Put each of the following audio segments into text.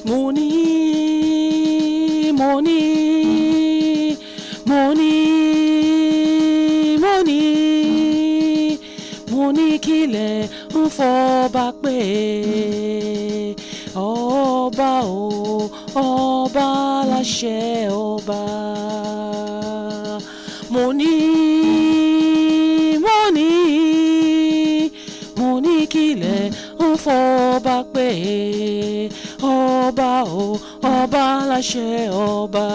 mo ní, mo ní, mo ní, mo ní, mo ní kílẹ̀ ń fọba pé ọba o, ọba láṣẹ ọba. Mo ní, mo ní, mo ní kílẹ̀ ń fọba pé ọba o, ọba láṣẹ ọba.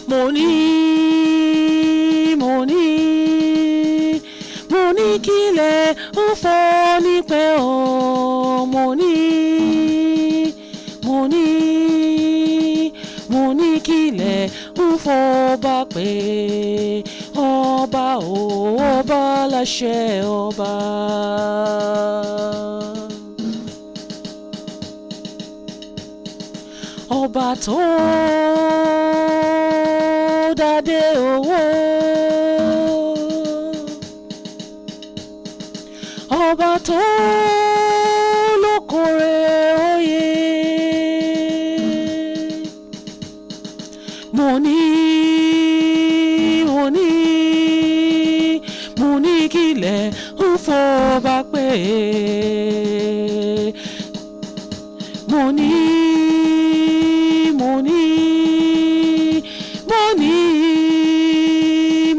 Mo ní, mo ní, mo ní kílẹ̀ ń fọ́ nípẹ́ o. Mo ní, mo ní, mo ní kílẹ̀ ń fọba pé ọba o, ọba láṣẹ ọba. Ọba tó dádé owó, ọba tó lókòrè oyè. Mo ní, mo ní, mo ní kílẹ̀ ń fọba pé mo ní, mo ní, mo ní,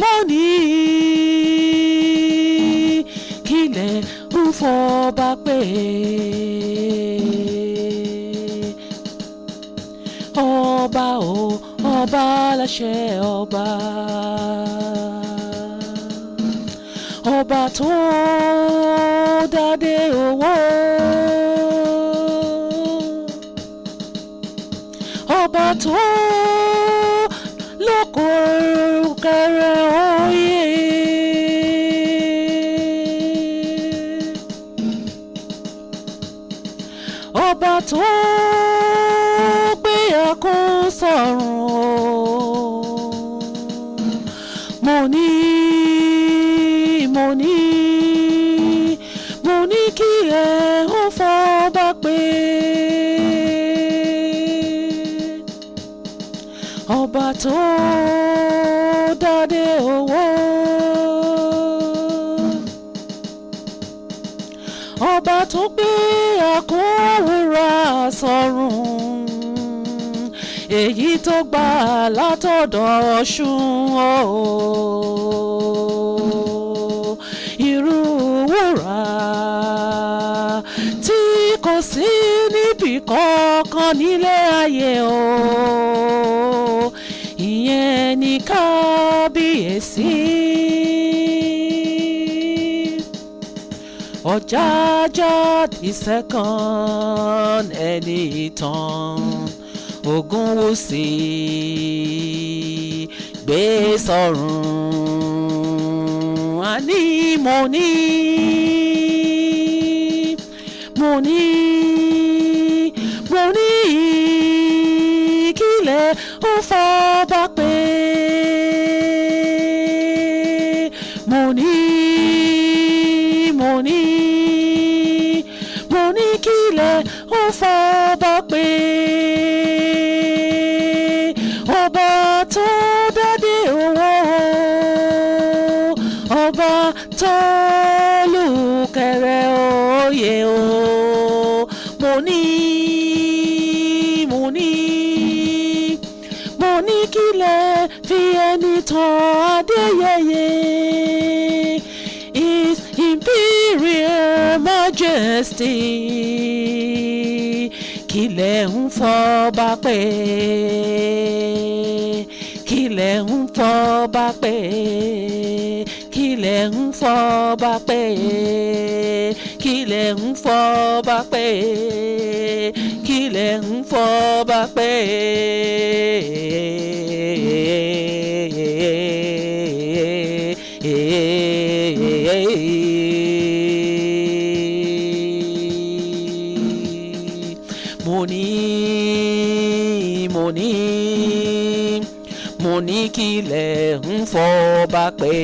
mo ní kílẹ̀ ń fọba pé ọba o, ọba láṣẹ ọba. Ọba tó dádé owó, ọba tó lókòkèrè oyè. Ọba tó gbé ẹkún sọ̀rùn o. Mo ní, mo ní, mo ní kí ẹ ń fọba pé ọba tó dádé owó, ọba tó gbé àkúnwúrà sọ̀rùn, èyí tó gbà látọ̀dọ̀ Ọ̀ṣun o. Irú wúrà tí kò sí níbì kankan nílé ayé o, ìyẹn ní kábíyèsí. Ọ̀jájá the second ẹni ìtàn Ògúnwùsì gbé sọ̀rùn. Àní mo ní, mo ní, mo ní kílẹ̀ ń fọba pé mo ní, mo ní, mo ní kílẹ̀ ń fọba pé ọba tó dádé owó, ọba tó lùkẹrẹ oyè o. Mo ní, mo ní, mo ní kílẹ̀ fi ẹni tàn Adéyẹyè, His Imperial Majesty, kílẹ̀ ń fọba pé, kílẹ̀ ń fọba pé, kílẹ̀ ń fọba pé, kílẹ̀ ń fọba pé, kílẹ̀ ń fọba pé. Mo ní, mo ní, mo ní kílẹ̀ ń fọba pé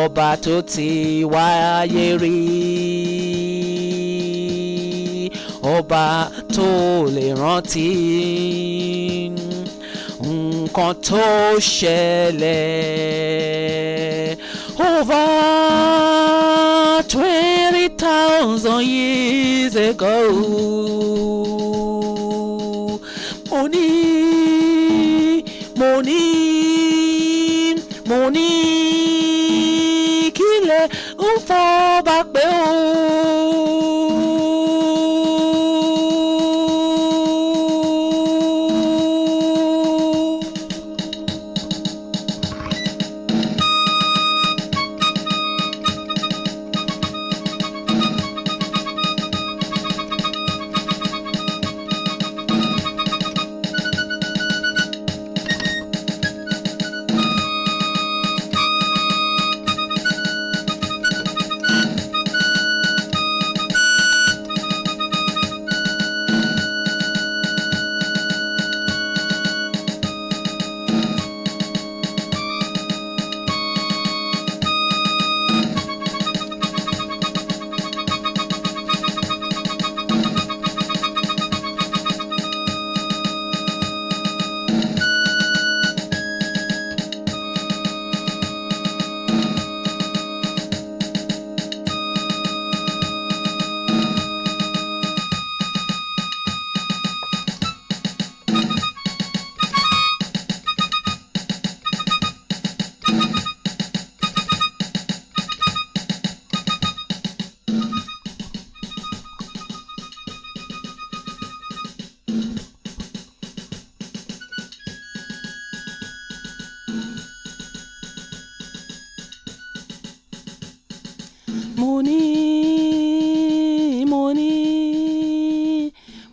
ọba tó ti wáyé rí. ọba tó lè rántí nǹkan tó ṣẹlẹ̀ over 20,000 years ago. mo ní kílẹ̀ ń fọ́ bá pé o.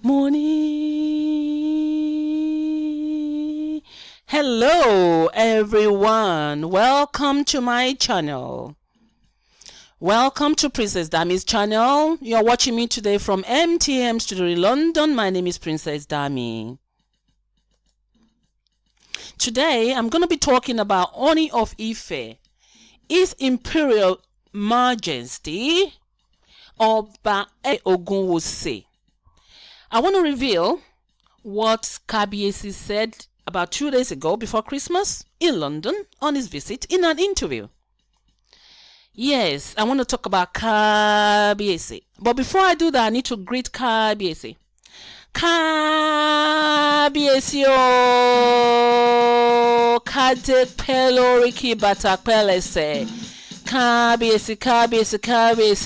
Money. Hello everyone, welcome to my channel. Welcome to Princess Dammy's channel. You're watching me today from MTM Studio in London. My name is Princess Dammy. Today I'm going to be talking about Ooni of Ife, His Imperial Majesty Oba Ogunwusi. I want to reveal what Kabiyesi said about 2 days ago before Christmas in London on his visit in an interview. Yes, I want to talk about Kabiyesi. But before I do that, I need to greet Kabiyesi. Kabiyesi o kade peloriki batapelese. Kabiyesi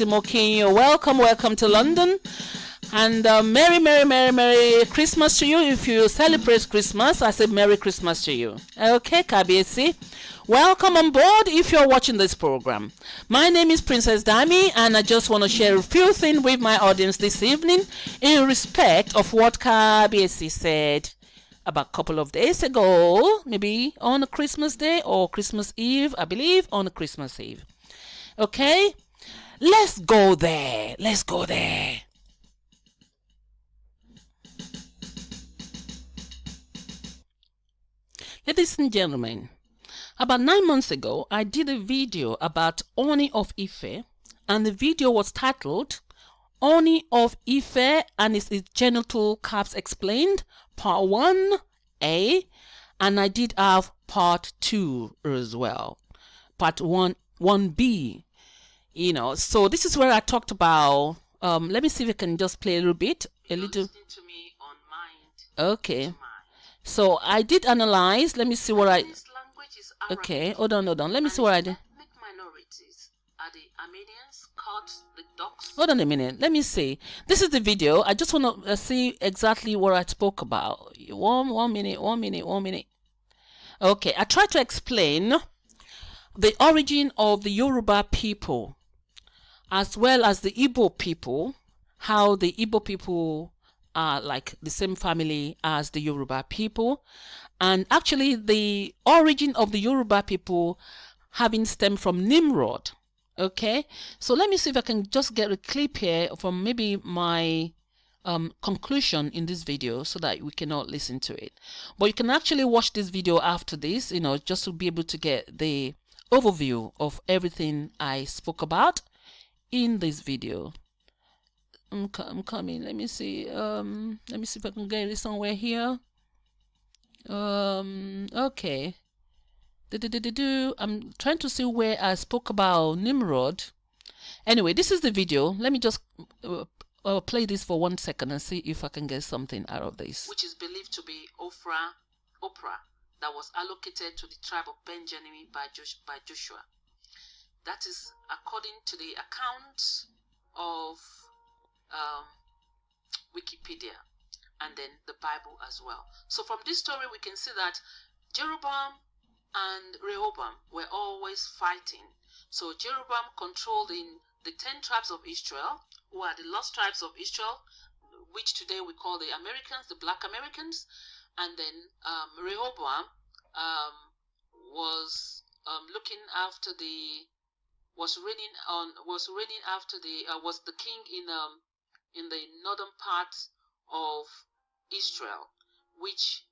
mo kí yín. Welcome to London. And Merry Christmas to you. If you celebrate Christmas, I say Merry Christmas to you. Okay, Kabiyesi. Welcome on board if you're watching this program. My name is Princess Dammy, and I just want to share a few things with my audience this evening in respect of what Kabiyesi said about a couple of days ago, maybe on a Christmas Day or Christmas Eve, I believe on a Christmas Eve. Okay, let's go there. Ladies and gentlemen, about 9 months ago, I did a video about Ooni of Ife, and the video was titled Ooni of Ife and his genital caps explained, part 1A, and I did have part 2 as well, part 1B, you know. So this is where I talked about, let me see if I can just play a little bit, Okay. So I did analyze. Let me see what I. Okay, hold on. Let me see what I did. Hold on a minute. Let me see. This is the video. I just want to see exactly what I spoke about. One minute. Okay, I tried to explain the origin of the Yoruba people as well as the Igbo people, how the Igbo people are like the same family as the Yoruba people, and actually the origin of the Yoruba people having stemmed from Nimrod. Okay, so let me see if I can just get a clip here from maybe my conclusion in this video so that we can all listen to it. But you can actually watch this video after this, you know, just to be able to get the overview of everything I spoke about in this video. I'm coming. Let me see. Let me see if I can get it somewhere here. Okay. I'm trying to see where I spoke about Nimrod. Anyway, this is the video. Let me just play this for 1 second and see if I can get something out of this. Which is believed to be Oprah that was allocated to the tribe of Benjamin by Joshua. That is according to the account of Wikipedia and then the Bible as well. So from this story we can see that Jeroboam and Rehoboam were always fighting. So Jeroboam controlled in the 10 tribes of Israel, who are the lost tribes of Israel, which today we call the Americans, the Black Americans. And then Rehoboam was looking after the was the king in the northern part of Israel, which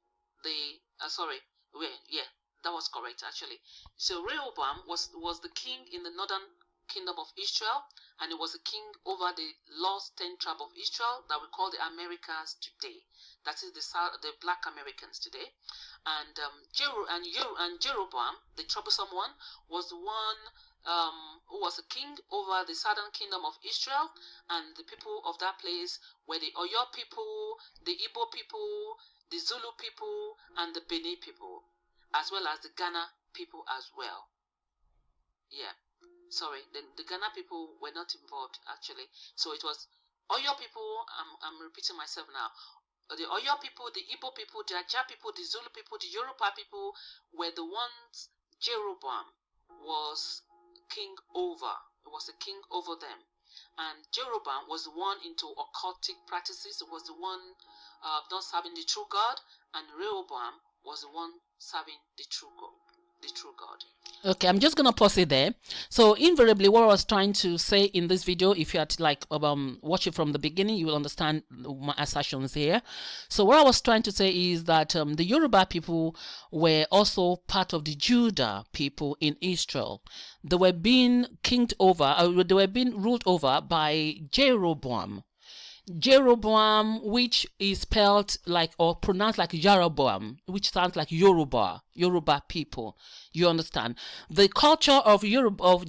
that was correct actually. So Rehoboam was the king in the northern kingdom of Israel, and he was a king over the lost 10 tribe of Israel that we call the Americas today. That is the Black Americans today. And Jeroboam, the troublesome one, was the one who was a king over the southern kingdom of Israel, and the people of that place were the Oyo people, the Igbo people, the Zulu people, and the Benin people, as well as the Ghana people as well. Yeah, sorry, the Ghana people were not involved actually. So it was Oyo people. I'm repeating myself now. The Oyo people, the Igbo people, the Aja people, the Zulu people, the Yoruba people were the ones Jeroboam was king over. It was a king over them. And Jeroboam was the one into occultic practices. It was the one not serving the true God. And Rehoboam was the one serving the true God. Okay, I'm just gonna pause it there. So invariably what I was trying to say in this video, if you had to watch it from the beginning, you will understand my assertions here. So what I was trying to say is that the Yoruba people were also part of the Judah people in Israel. They were being they were being ruled over by Jeroboam. Jeroboam, which is spelled like or pronounced like Jeroboam, which sounds like Yoruba people. You understand? The culture of Jeroboam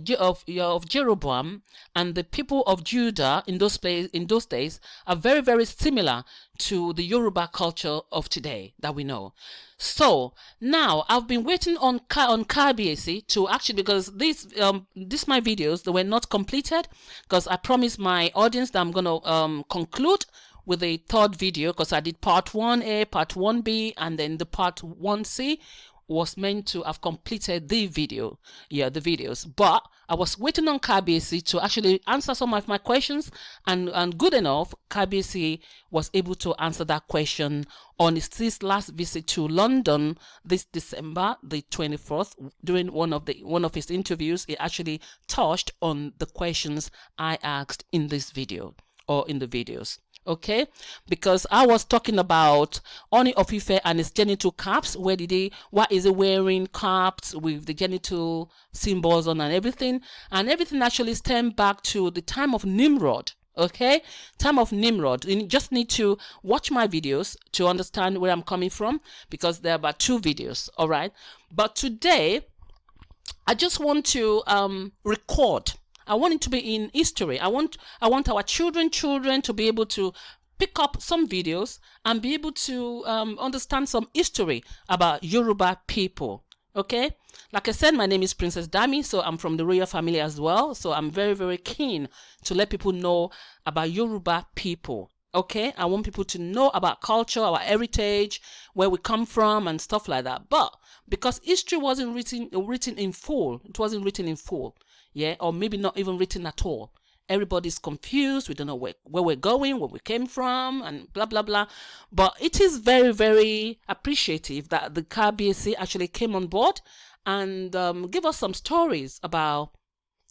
and the people of Judah in those days are very, very similar to the Yoruba culture of today that we know. So now I've been waiting on KBAC to actually, because these my videos, they were not completed, because I promised my audience that I'm gonna conclude with a third video, because I did part 1A, part 1B, and then the part 1C was meant to have completed the videos, but I was waiting on KBAC to actually answer some of my questions, and good enough, KBAC was able to answer that question on his last visit to London this December the 24th. During one of his interviews, he actually touched on the questions I asked in this video or in the videos. Okay, because I was talking about Ooni of Ife and his genital caps. Why is he wearing caps with the genital symbols on and everything actually stemmed back to the time of Nimrod. Okay, time of Nimrod. You just need to watch my videos to understand where I'm coming from, because there are about 2 videos. All right, but today I just want to record. I want it to be in history. I want our children to be able to pick up some videos and be able to understand some history about Yoruba people. Okay, like I said, my name is Princess Dammy, so I'm from the royal family as well. So I'm very, very keen to let people know about Yoruba people. Okay, I want people to know about culture, our heritage, where we come from, and stuff like that. But because history wasn't written in full, it wasn't written in full. Yeah, or maybe not even written at all. Everybody's confused. We don't know where we're going, where we came from, and blah, blah, blah. But it is very, very appreciative that the KBAC actually came on board and give us some stories about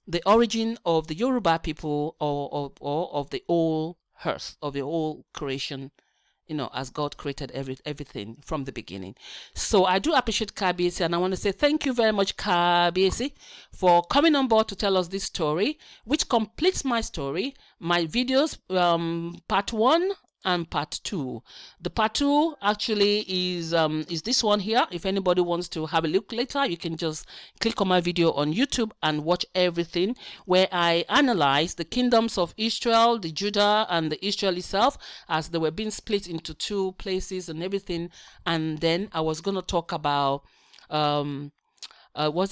the origin of the Yoruba people, or of the whole earth, of the whole creation as God created everything from the beginning. So I do appreciate Kabiyesi, and I want to say thank you very much, Kabiyesi, for coming on board to tell us this story, which completes my story, my videos, part 1 and part 2. The part 2 actually is this one here. If anybody wants to have a look later, you can just click on my video on YouTube and watch everything, where I analyze the kingdoms of Israel, the Judah and the Israel itself, as they were being split into 2 places and everything. And then I was going to talk about I was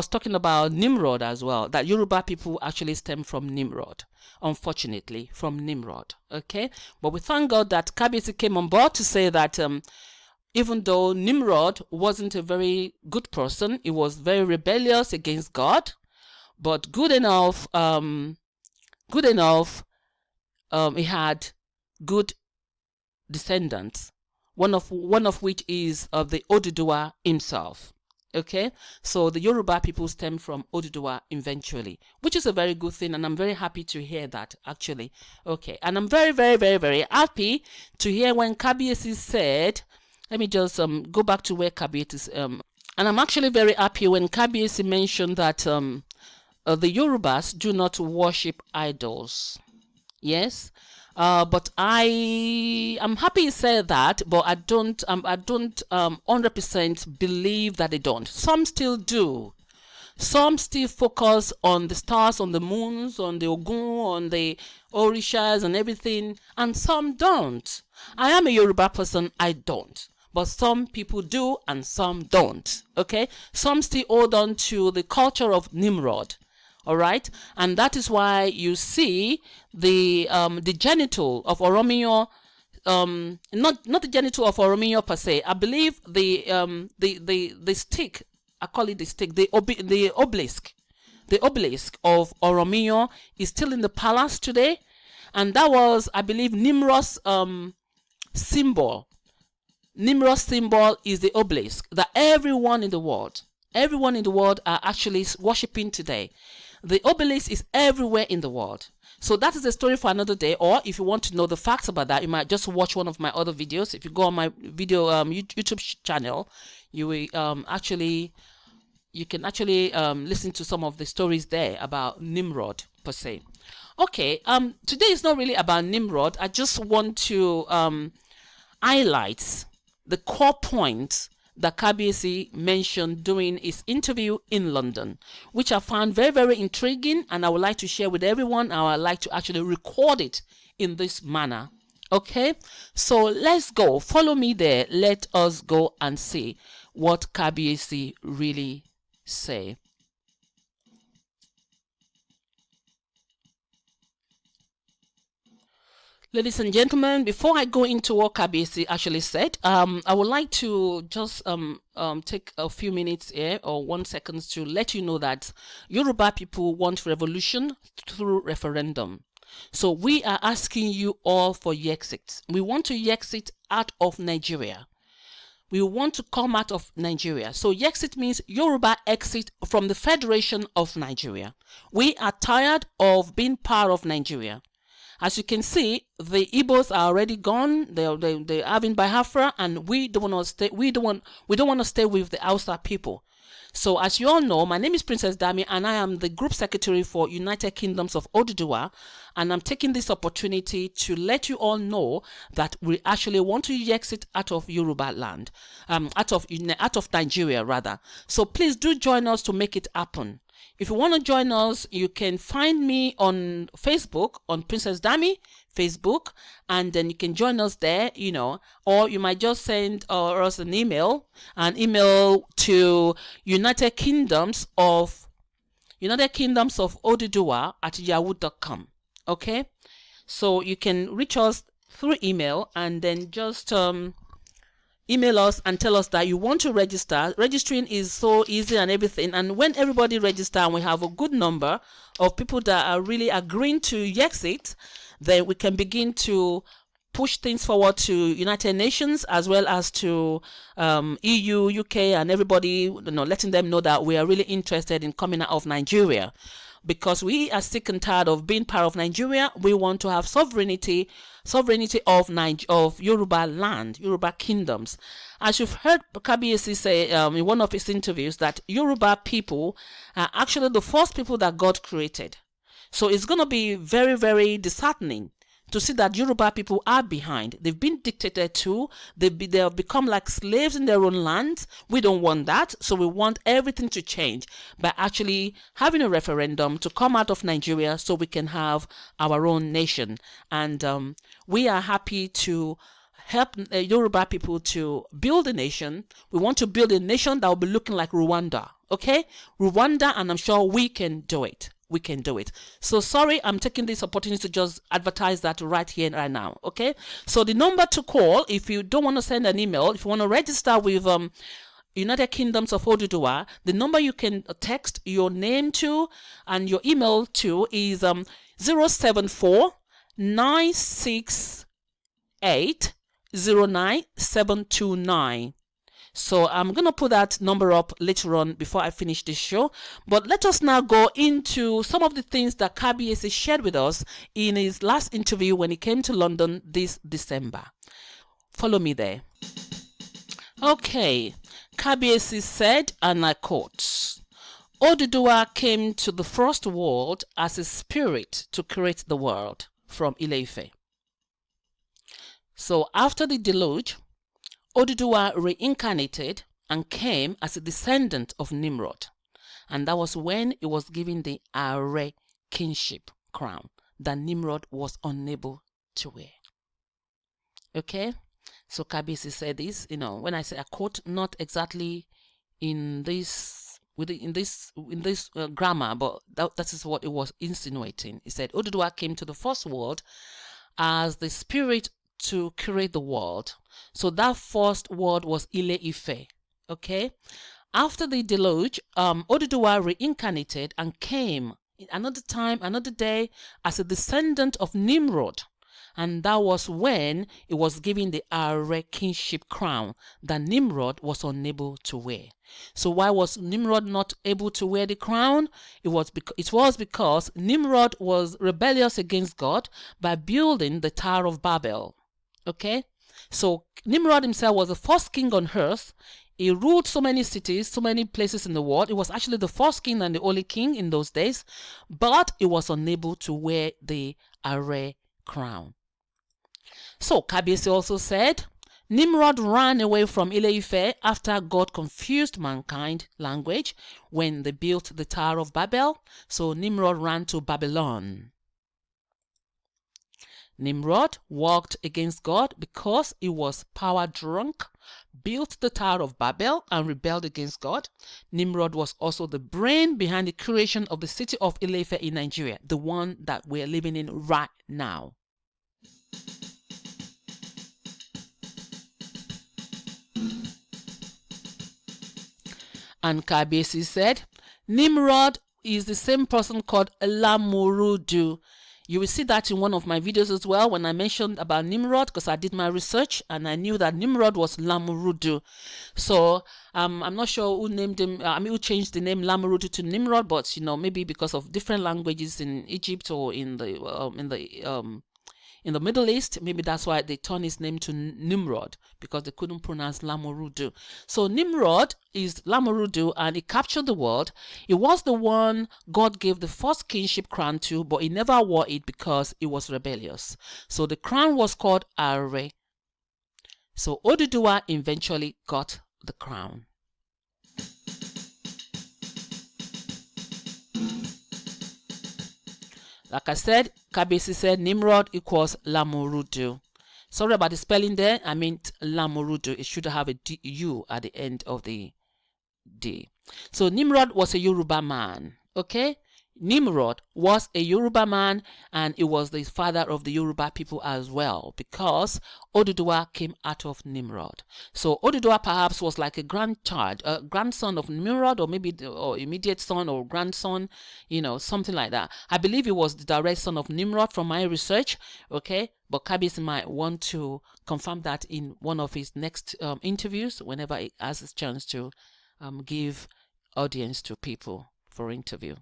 talking about Nimrod as well, that Yoruba people actually stem from Nimrod, unfortunately, from Nimrod. Okay, but we thank God that Kabiyesi came on board to say that even though Nimrod wasn't a very good person, he was very rebellious against God, but good enough, he had good descendants, one of which is of the Oduduwa himself. Okay, so the Yoruba people stem from Oduduwa eventually, which is a very good thing, and I'm very happy to hear that, actually. Okay, and I'm very, very, very, very happy to hear when Kabiyesi said, let me just go back to where Kabiyesi and I'm actually very happy when Kabiyesi mentioned that the Yorubas do not worship idols. Yes, but I'm happy he said that, but I don't 100% believe that they don't. Some still do. Some still focus on the stars, on the moons, on the Ogun, on the Orishas and everything, and some don't. I am a Yoruba person, I don't. But some people do and some don't. Okay, some still hold on to the culture of Nimrod. All right, and that is why you see the genital of Oromiyo, not the genital of Oromiyo per se. I believe the stick, I call it the stick, the obelisk of Oromiyo is still in the palace today, and that was, I believe, Nimrod's symbol. Nimrod's symbol is the obelisk that everyone in the world are actually worshipping today. The obelisk is everywhere in the world. So that is a story for another day, or if you want to know the facts about that, you might just watch one of my other videos. If you go on my video YouTube channel, you will you can actually listen to some of the stories there about Nimrod per se. Okay, today is not really about Nimrod. I just want to highlight the core points that Kabiyesi mentioned during his interview in London, which I found very, very intriguing, and I would like to share with everyone. I would like to actually record it in this manner. Okay, so let's go. Follow me there. Let us go and see what Kabiyesi really say. Ladies and gentlemen, before I go into what Kabiyesi actually said, I would like to just take a few minutes here, or 1 second, to let you know that Yoruba people want revolution through referendum. So we are asking you all for Yexit. We want to Yexit out of Nigeria. We want to come out of Nigeria. So Yexit means Yoruba exit from the Federation of Nigeria. We are tired of being part of Nigeria. As you can see, the Igbos are already gone. They're having Biafra, and we don't want to stay. We don't want to stay with the Hausa people. So, as you all know, my name is Princess Dammy, and I am the group secretary for United Kingdoms of Oduduwa. And I'm taking this opportunity to let you all know that we actually want to exit out of Yoruba land, out of Nigeria rather. So please do join us to make it happen. If you want to join us, you can find me on Facebook, on Princess Dammy Facebook, and then you can join us there, or you might just send us an email to United Kingdoms of Oduduwa at yahoo.com. Okay, so you can reach us through email, and then just email us and tell us that you want to register. Registering is so easy and everything, and when everybody registers and we have a good number of people that are really agreeing to Yexit, then we can begin to push things forward to United Nations, as well as to EU, UK, and everybody, letting them know that we are really interested in coming out of Nigeria. because we are sick and tired of being part of Nigeria. We want to have sovereignty of Yoruba land, Yoruba kingdoms. As you've heard Kabiyesi say in one of his interviews, that Yoruba people are actually the first people that God created. So it's going to be very, very disheartening to see that Yoruba people are behind. They've been dictated to. They have become like slaves in their own land. We don't want that. So we want everything to change by actually having a referendum to come out of Nigeria so we can have our own nation. And we are happy to help Yoruba people to build a nation. We want to build a nation that will be looking like Rwanda. Okay? Rwanda, and I'm sure we can do it. We can do it. So sorry, I'm taking this opportunity to just advertise that right here and right now. Okay, so the number to call if you don't want to send an email, if you want to register with United Kingdoms of Oduduwa, the number you can text your name to and your email to is 074 968 09729. So I'm going to put that number up later on before I finish this show. But let us now go into some of the things that Kabiyesi shared with us in his last interview when he came to London this December. Follow me there. Okay, Kabiyesi said, and I quote, Oduduwa came to the first world as a spirit to create the world from Ile-Ife. So after the deluge, Oduduwa reincarnated and came as a descendant of Nimrod. And that was when he was given the Are kingship crown that Nimrod was unable to wear. Okay? So Kabiyesi said this, when I say I quote, not exactly in this grammar, but that is what it was insinuating. He said Oduduwa came to the first world as the spirit to create the world. So that first world was Ile-Ife. Okay? After the deluge, Oduduwa reincarnated and came another time, another day, as a descendant of Nimrod. And that was when it was given the Are kingship crown that Nimrod was unable to wear. So why was Nimrod not able to wear the crown? It was because Nimrod was rebellious against God by building the Tower of Babel. Okay? So Nimrod himself was the first king on earth. He ruled so many cities, so many places in the world. He was actually the first king and the only king in those days, but he was unable to wear the Are crown. So Kabiyesi also said, Nimrod ran away from Ile-Ife after God confused mankind language when they built the Tower of Babel. So Nimrod ran to Babylon. Nimrod walked against God because he was power drunk, built the Tower of Babel and rebelled against God. Nimrod was also the brain behind the creation of the city of Ile-Ife in Nigeria, the one that we're living in right now. And Kabiyesi said, Nimrod is the same person called Lamurudu. You will see that in one of my videos as well when I mentioned about Nimrod, because I did my research and I knew that Nimrod was Lamurudu. So I'm not sure who named him. Who changed the name Lamurudu to Nimrod, but maybe because of different languages in Egypt or in the Middle East, maybe that's why they turned his name to Nimrod, because they couldn't pronounce Lamurudu. So Nimrod is Lamurudu, and he captured the world. He was the one God gave the first kingship crown to, but he never wore it because he was rebellious. So the crown was called Are. So Oduduwa eventually got the crown. Like I said, Kabiyesi said Nimrod equals Lamurudu. Sorry about the spelling there. I meant Lamurudu. It should have a U at the end of the D. So Nimrod was a Yoruba man. Okay? Nimrod was a Yoruba man, and he was the father of the Yoruba people as well, because Oduduwa came out of Nimrod. So Oduduwa perhaps was like a grandson of Nimrod, or maybe or immediate son or grandson, something like that. I believe he was the direct son of Nimrod from my research. Okay, but Kabiyesi might want to confirm that in one of his next interviews, whenever he has a chance to give audience to people for interview.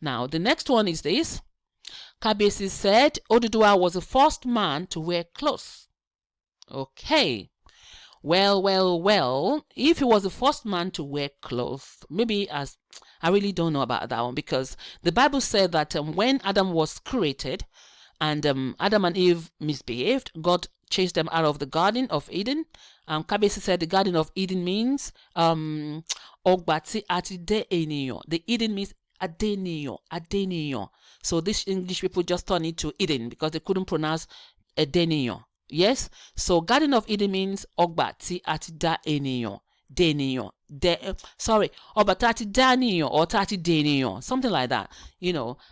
Now, the next one is this. Kabiyesi said Oduduwa was the first man to wear clothes. Okay. Well, if he was the first man to wear clothes, maybe I really don't know about that one, because the Bible said that when Adam was created and Adam and Eve misbehaved, God chased them out of the Garden of Eden. Kabiyesi said the Garden of Eden means Ogbati ati de eniyan. The Eden means Adeniyan. So this English people just turned it to Eden because they couldn't pronounce Edeniyan. Yes, so Garden of Eden means Ogbati ati da eniyan. Deniyan. Obatati daniyan or tati deniyan, something like that,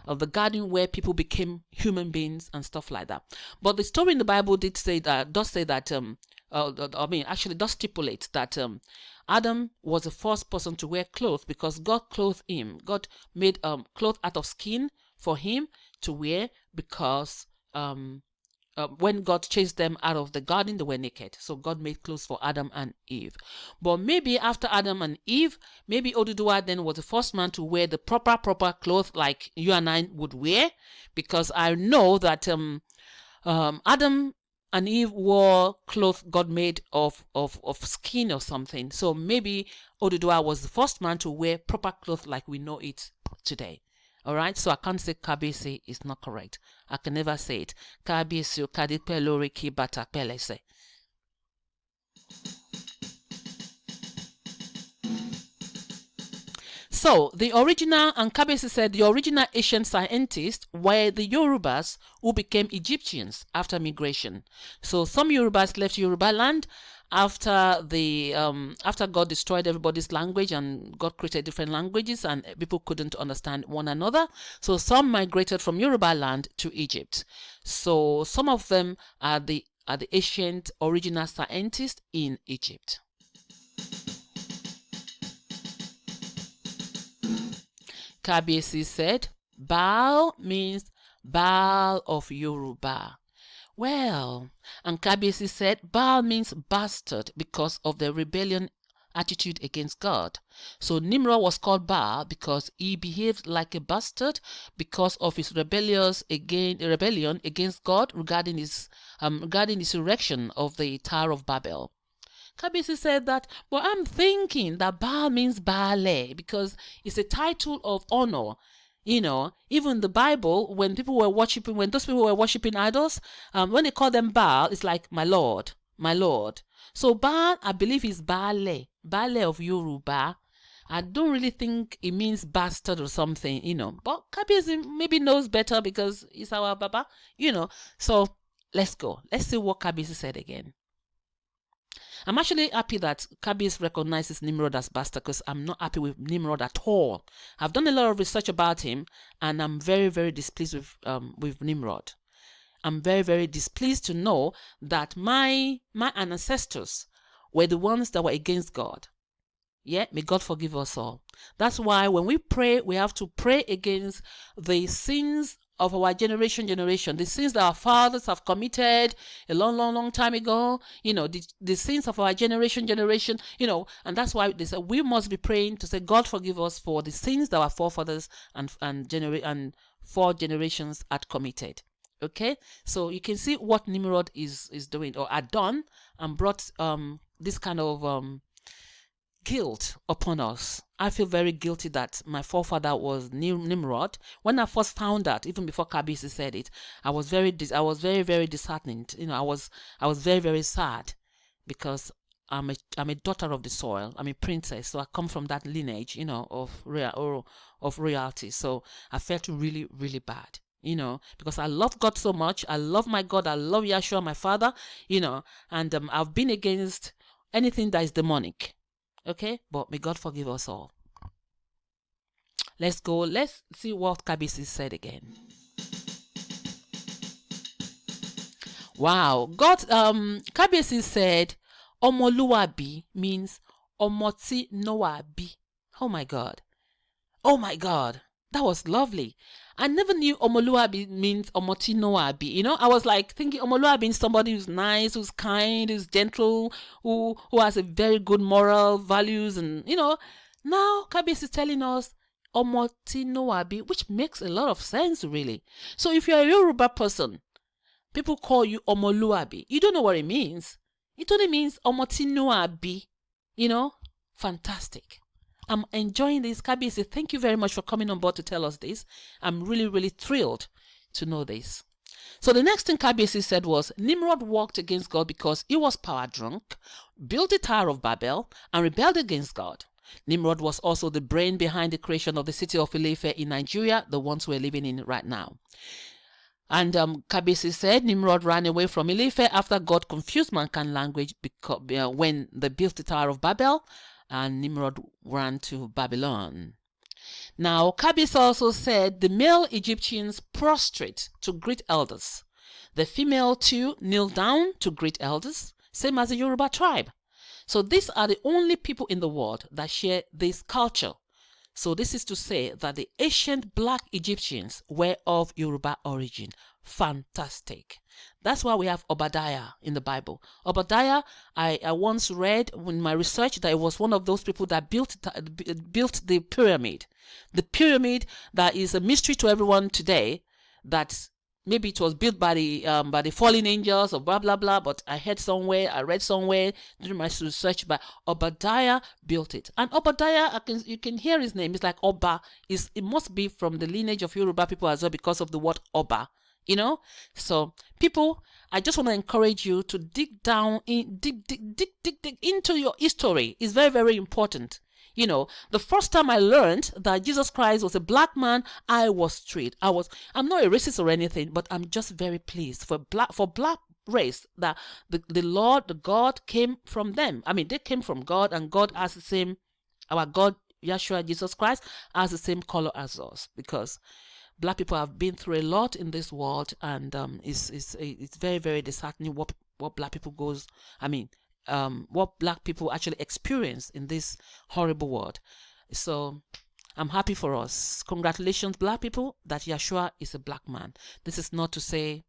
of the garden where people became human beings and stuff like that. But the story in the Bible does stipulate that Adam was the first person to wear clothes because God clothed him. God made clothes out of skin for him to wear because when God chased them out of the garden, they were naked. So God made clothes for Adam and Eve. But maybe after Adam and Eve, maybe Oduduwa then was the first man to wear the proper clothes like you and I would wear, because I know that Adam and Eve wore clothes God made of skin or something. So maybe Oduduwa was the first man to wear proper clothes like we know it today. Alright, so I can't say Kabiyesi is not correct. I can never say it. Kabiyesi kadipe lori ki bata pelese. So, Kabiyesi said the original ancient scientists were the Yorubas who became Egyptians after migration. So, some Yorubas left Yoruba land after God destroyed everybody's language and God created different languages and people couldn't understand one another. So, some migrated from Yoruba land to Egypt. So, some of them are the ancient original scientists in Egypt. Kabiyesi said, Baal means Baal of Yoruba. Well, and Kabiyesi said Baal means bastard because of the rebellion attitude against God. So Nimrod was called Baal because he behaved like a bastard because of his rebellion against God regarding his erection of the Tower of Babel. Kabiyesi said that, but I'm thinking that Baal means Baale because it's a title of honor. Even the Bible, when those people were worshiping idols, when they call them Baal, it's like my Lord, my Lord. So Baal, I believe, is Baale of Yoruba. I don't really think it means bastard or something, But Kabiyesi maybe knows better because he's our Baba, So let's go. Let's see what Kabiyesi said again. I'm actually happy that Kabiyesi recognizes Nimrod as bastard because I'm not happy with Nimrod at all. I've done a lot of research about him and I'm very, very displeased with Nimrod. I'm very, very displeased to know that my ancestors were the ones that were against God. Yeah, may God forgive us all. That's why when we pray, we have to pray against the sins of our generation, the sins that our fathers have committed a long time ago, the sins of our generation, and that's why they say we must be praying to say, God forgive us for the sins that our forefathers and 4 generations had committed. Okay, so you can see what Nimrod is doing or had done and brought this kind of guilt upon us. I feel very guilty that my forefather was Nimrod. When I first found out, even before Kabiyesi said it, I was very, very disheartened. I was very, very sad because I'm a daughter of the soil. I'm a princess, so I come from that lineage, of royalty. So I felt really, really bad. Because I love God so much. I love my God. I love Yahshua, my father. And I've been against anything that is demonic. Okay, but may God forgive us all. Let's go. Let's see what Kabiyesi said again. Wow, Kabiyesi said, Omoluwabi means Omoti Noabi. Oh my God. That was lovely. I never knew Omoluwabi means Omoti Noabi. I was like thinking Omoluwabi means somebody who's nice, who's kind, who's gentle, who has a very good moral values. And, now Kabiyesi is telling us Omotinoabi, which makes a lot of sense, really. So if you're a Yoruba person, people call you Omoluabi. You don't know what it means. It only means Omotinoabi. You know, fantastic. I'm enjoying this. Kabisi, thank you very much for coming on board to tell us this. I'm really, really thrilled to know this. So the next thing Kabisi said was, Nimrod walked against God because he was power drunk, built the Tower of Babel, and rebelled against God. Nimrod was also the brain behind the creation of the city of Ile-Ife in Nigeria, the ones we're living in right now. And Kabisi said Nimrod ran away from Ile-Ife after God confused mankind language because, when they built the Tower of Babel, and Nimrod ran to Babylon. Now, Kabisi also said the male Egyptians prostrate to greet elders. The female too kneel down to greet elders, same as the Yoruba tribe. So these are the only people in the world that share this culture. So this is to say that the ancient black Egyptians were of Yoruba origin. Fantastic. That's why we have Obadiah in the Bible. Obadiah, I once read in my research that it was one of those people that built the pyramid. The pyramid that is a mystery to everyone today, that maybe it was built by the fallen angels or blah, blah, blah, but I read somewhere during my research, but Obadiah built it. And Obadiah, you can hear his name, it's like Oba. It must be from the lineage of Yoruba people as well because of the word Oba, you know? So people, I just want to encourage you to dig down, dig into your history. It's very, very important. You know, the first time I learned that Jesus Christ was a black man, I was thrilled. I'm not a racist or anything, but I'm just very pleased for black race that the Lord, the God came from them. I mean, they came from God, and God has the same, our God, Yeshua, Jesus Christ, has the same color as us, because black people have been through a lot in this world, and it's very, very disheartening what black people what black people actually experience in this horrible world. So I'm happy for us. Congratulations, black people, that Yeshua is a black man. This is not to say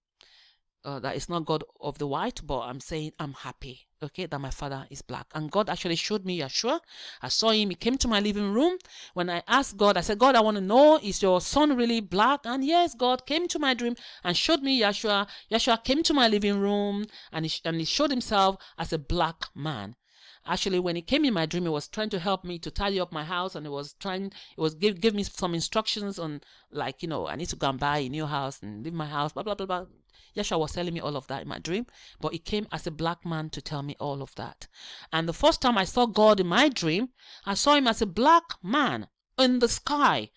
that it's not God of the white, but I'm saying I'm happy, okay, that my father is black. And God actually showed me Yeshua. I saw him. He came to my living room. When I asked God, I said, God, I want to know, is your son really black? And yes, God came to my dream and showed me Yeshua. Yeshua came to my living room, and he showed himself as a black man. Actually, when he came in my dream, he was trying to help me to tidy up my house, and give me some instructions on, like, you know, I need to go and buy a new house and leave my house, blah, blah, blah, blah. Yeshua was telling me all of that in my dream, but he came as a black man to tell me all of that. And the first time I saw God in my dream, I saw him as a black man in the sky,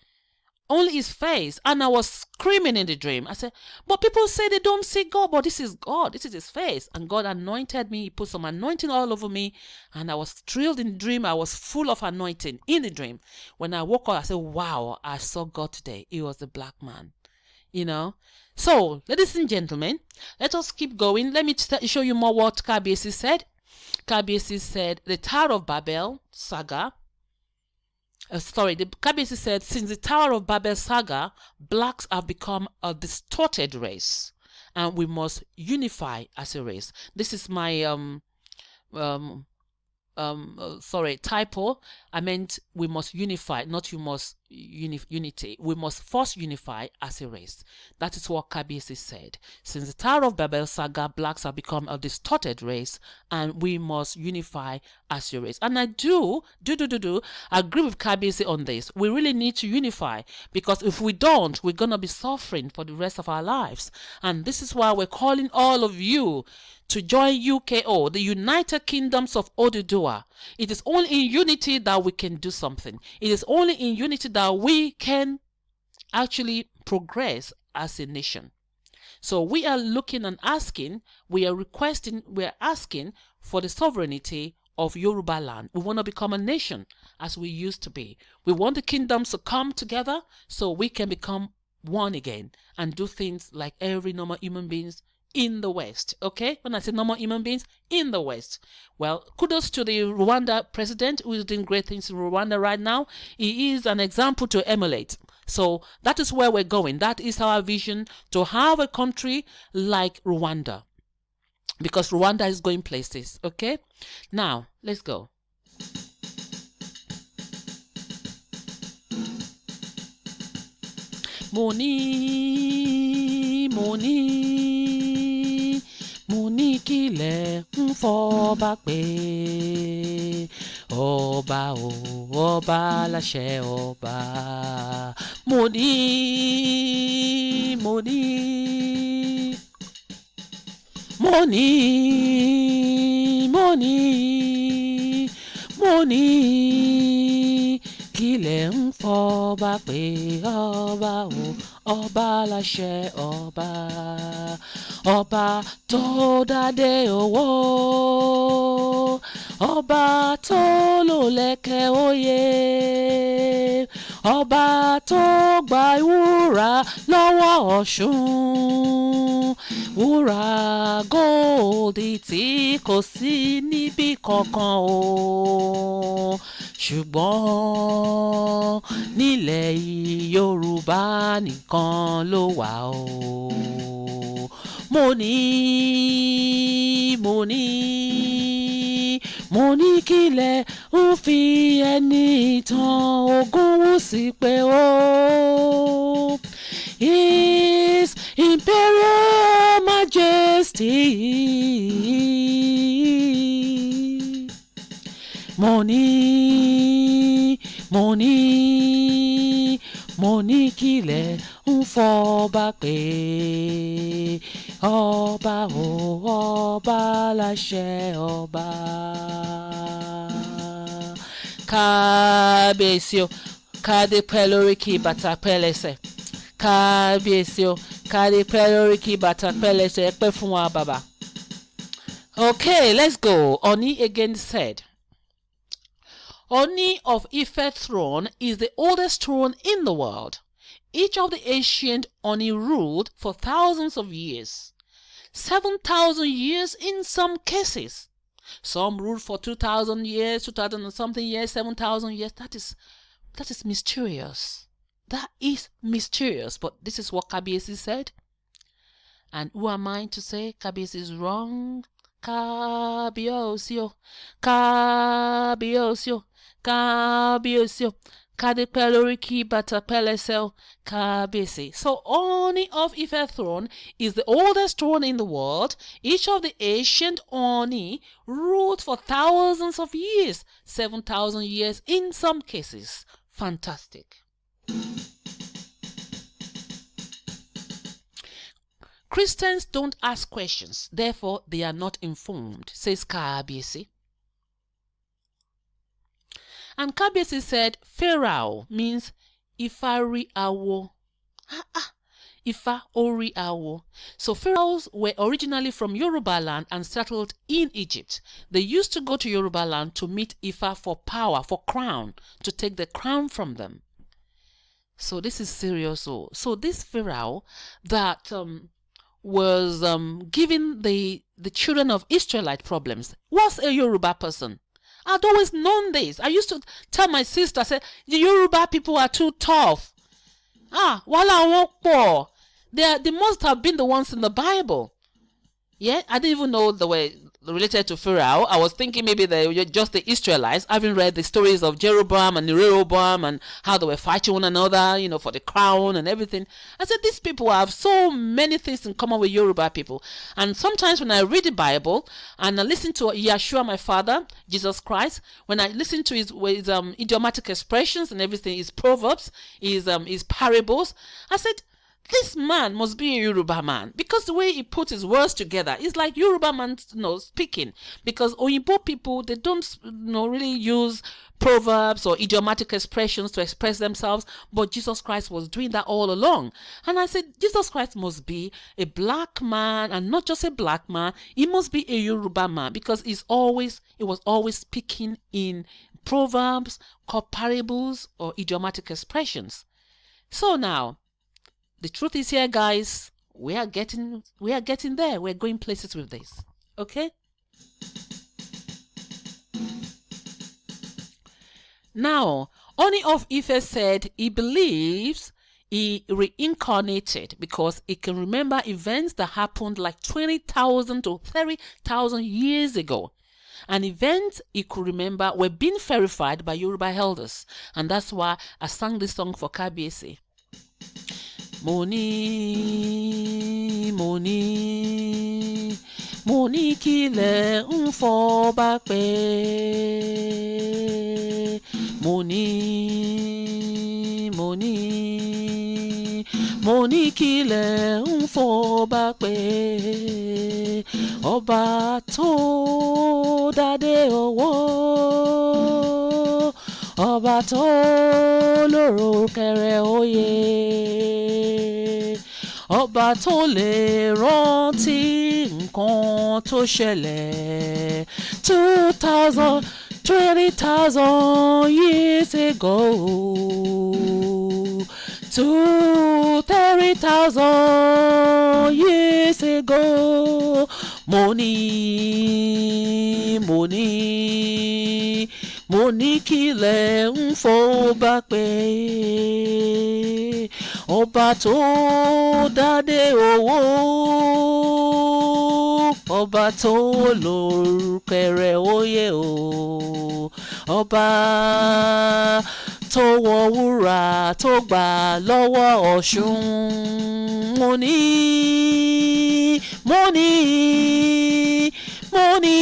only his face, and I was screaming in the dream. I said, but people say they don't see God, but this is God, this is his face. And God anointed me. He put some anointing all over me, and I was thrilled in the dream. I was full of anointing in the dream. When I woke up, I said, wow, I saw God today. He was a black man, you know. So, ladies and gentlemen, let us keep going. Let me show you more what Kabisi said. Kabisi said the Tower of Babel saga. Kabisi said, since the Tower of Babel saga, blacks have become a distorted race, and we must unify as a race. This is my typo. I meant we must unify, not you must unity. We must first unify as a race. That is what Kabisi said. Since the Tower of Babel saga, blacks have become a distorted race, and we must unify as a race. And I do agree with Kabisi on this. We really need to unify, because if we don't, we're going to be suffering for the rest of our lives. And this is why we're calling all of you to join UKO, the United Kingdoms of Oduduwa. It is only in unity that we can do something. It is only in unity that we can actually progress as a nation. So we are looking and asking, we are asking for the sovereignty of Yoruba land. We want to become a nation as we used to be. We want the kingdoms to come together so we can become one again and do things like every normal human beings in the West. Okay, when I say normal human beings in the West, well, kudos to the Rwanda president who is doing great things in Rwanda right now. He is an example to emulate. So that is where we're going. That is our vision, to have a country like Rwanda, because Rwanda is going places. Okay, now let's go. mo ní, mo ní, mo ní kílẹ̀ ń fọba pé ọba o, ọba láṣẹ ọba. Mo ní, mo ní, mo ní, mo ní, mo ní kílẹ̀ ń fọba pé ọba o, ọba láṣẹ ọba. Ọba tó dádé owó, ọba tó lò lẹ́kẹ̀ oyè, ọba tó gba wúrà lọ́wọ́ Ọ̀ṣun, wúrà góòdì tí kò sí níbì kankan o, ṣùgbọ́n nílẹ̀ Yorùbá nìkan ló wà o. Mo ní, mo ní, mo ní kílẹ̀ ń fi ẹni tàn Ògúnwùsì pé ó. His Imperial Majesty. Mo ní, mo ní, mo ní kílẹ̀ ń fọba pé ọba o, ọba láṣẹ ọba. Kábíyèsí o, kádé pẹ́ lórí kí bàtà pẹ́ lẹ́sẹ̀. Kábíyèsí o, kádé pẹ́ lórí kí bàtà pẹ́ lẹ́sẹ̀, ẹ pẹ́ fún wa bàbá. Okay, let's go. Ooni again said, Ooni of Ife throne is the oldest throne in the world. Each of the ancient Ooni ruled for thousands of years. 7,000 years in some cases. Some ruled for 2,000 years, 2,000 and something years, 7,000 years. That is mysterious. That is mysterious. But this is what Kabiyesi said. And who am I to say Kabiyesi is wrong? Kabiyesi o, Kabiyesi o, Kabiyesi o, kádé pẹ́ lórí kí bàtà pẹ́ lẹ́sẹ̀ o, Kabiyesi. So Ooni of Ife throne is the oldest throne in the world. Each of the ancient Ooni ruled for thousands of years, 7,000 years in some cases. Fantastic. Christians don't ask questions, therefore they are not informed, says Kabiyesi. And Kabiyesi said PHARAOH means Ifá-rí-awo. Ifá-rí-awo. So pharaohs were originally from Yoruba land and settled in Egypt. They used to go to Yoruba land to meet Ifá for power, for crown, to take the crown from them. So this is serious. So this pharaoh that was giving the children of Israelite problems was a Yoruba person. I'd always known this. I used to tell my sister, I said, the Yoruba people are too tough. Wala won po. They must have been the ones in the Bible. Yeah, I didn't even know they were related to Pharaoh. I was thinking maybe they were just the Israelites. Having read the stories of Jeroboam and Rehoboam and how they were fighting one another, for the crown and everything. I said, these people have so many things in common with Yoruba people. And sometimes when I read the Bible and I listen to Yeshua, my father, Jesus Christ, when I listen to his idiomatic expressions and everything, his proverbs, his parables, I said, this man must be a Yoruba man, because the way he put his words together is like Yoruba man speaking. Because Oyinbo people, they don't really use proverbs or idiomatic expressions to express themselves, but Jesus Christ was doing that all along. And I said, Jesus Christ must be a black man, and not just a black man, he must be a Yoruba man, because he was always speaking in proverbs, parables, or idiomatic expressions. So now, the truth is here, guys, we are getting there. We're going places with this. Okay? Now, Ooni of Ife said he believes he reincarnated because he can remember events that happened like 20,000 to 30,000 years ago. And events he could remember were being verified by Yoruba elders. And that's why I sang this song for Kabiyesi. Moni, Moni, Moni kílẹ̀ ń fọba pé. Moni, Moni, Moni kílẹ̀ ń fọba pé. Ọba tó dádé owó, ọba tó lórúkẹrẹ oyè, ọba tó lè rántí nǹkan tó ṣẹlẹ̀ 2,000, 20,000 years ago, 30,000 years ago. Moni, Moni, Moni kílẹ̀ ń fọba pé. Ọba tó dádé owó, ọba tó lórúkẹrẹ oyè o, ọba tó wọ wúrà tó gbà lọ́wọ́ Ọ̀ṣun. Moni, Moni, Moni,